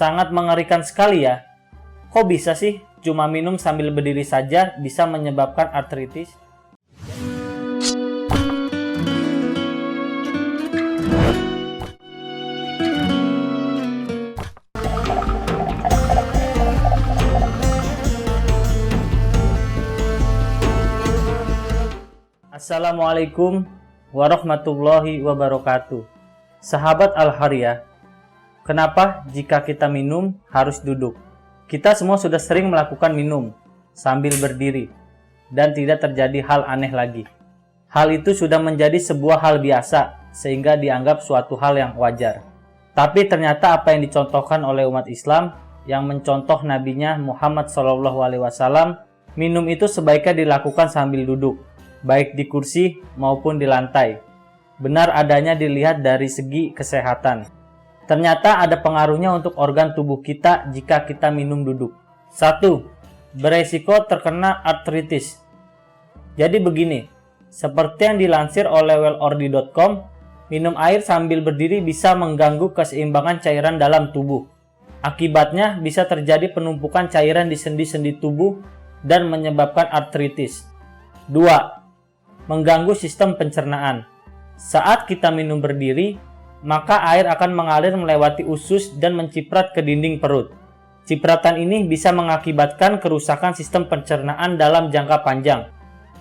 Sangat mengerikan sekali ya. Kok bisa sih cuma minum sambil berdiri saja bisa menyebabkan artritis? Assalamualaikum warahmatullahi wabarakatuh. Sahabat Al-Hariyah, kenapa jika kita minum harus duduk? Kita semua sudah sering melakukan minum sambil berdiri dan tidak terjadi hal aneh lagi. Hal itu sudah menjadi sebuah hal biasa sehingga dianggap suatu hal yang wajar. Tapi ternyata apa yang dicontohkan oleh umat Islam yang mencontoh nabinya Muhammad SAW, minum itu sebaiknya dilakukan sambil duduk, baik di kursi maupun di lantai. Benar adanya dilihat dari segi kesehatan. Ternyata ada pengaruhnya untuk organ tubuh kita jika kita minum duduk. 1. Beresiko terkena artritis. Jadi begini, seperti yang dilansir oleh wellordi.com, minum air sambil berdiri bisa mengganggu keseimbangan cairan dalam tubuh. Akibatnya bisa terjadi penumpukan cairan di sendi-sendi tubuh dan menyebabkan artritis. 2. Mengganggu sistem pencernaan. Saat kita minum berdiri, maka air akan mengalir melewati usus dan menciprat ke dinding perut. Cipratan ini bisa mengakibatkan kerusakan sistem pencernaan dalam jangka panjang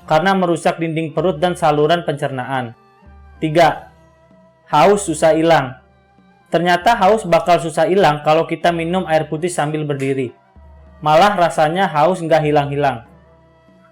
karena merusak dinding perut dan saluran pencernaan. 3. Haus susah hilang. Ternyata haus bakal susah hilang kalau kita minum air putih sambil berdiri. Malah rasanya haus nggak hilang-hilang.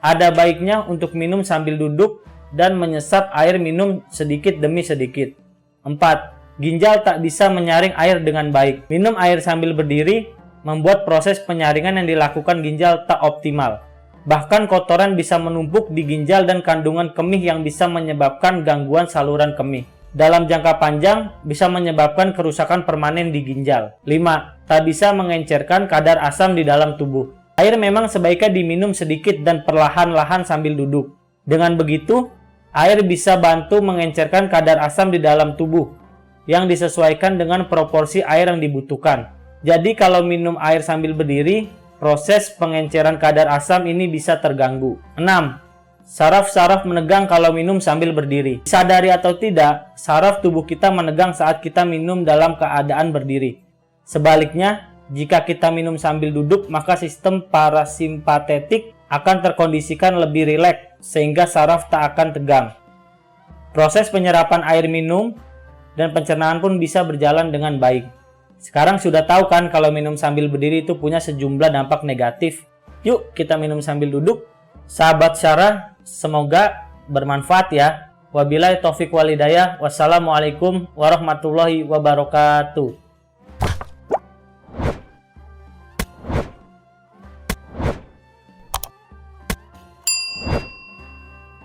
Ada baiknya untuk minum sambil duduk dan menyesap air minum sedikit demi sedikit. 4. Ginjal tak bisa menyaring air dengan baik. Minum air sambil berdiri membuat proses penyaringan yang dilakukan ginjal tak optimal. Bahkan kotoran bisa menumpuk di ginjal dan kandungan kemih yang bisa menyebabkan gangguan saluran kemih. Dalam jangka panjang bisa menyebabkan kerusakan permanen di ginjal. 5. Tak bisa mengencerkan kadar asam di dalam tubuh. Air memang sebaiknya diminum sedikit dan perlahan-lahan sambil duduk. Dengan begitu, air bisa bantu mengencerkan kadar asam di dalam tubuh yang disesuaikan dengan proporsi air yang dibutuhkan. Jadi kalau minum air sambil berdiri, proses pengenceran kadar asam ini bisa terganggu. 6. Saraf-saraf menegang kalau minum sambil berdiri. Sadari atau tidak, saraf tubuh kita menegang saat kita minum dalam keadaan berdiri. Sebaliknya, jika kita minum sambil duduk, maka sistem parasimpatetik akan terkondisikan lebih rileks sehingga saraf tak akan tegang. Proses penyerapan air minum dan pencernaan pun bisa berjalan dengan baik. Sekarang sudah tahu kan kalau minum sambil berdiri itu punya sejumlah dampak negatif. Yuk kita minum sambil duduk. Sahabat Syarah, semoga bermanfaat ya. Wabillahi taufiq wal hidayah. Wassalamualaikum warahmatullahi wabarakatuh.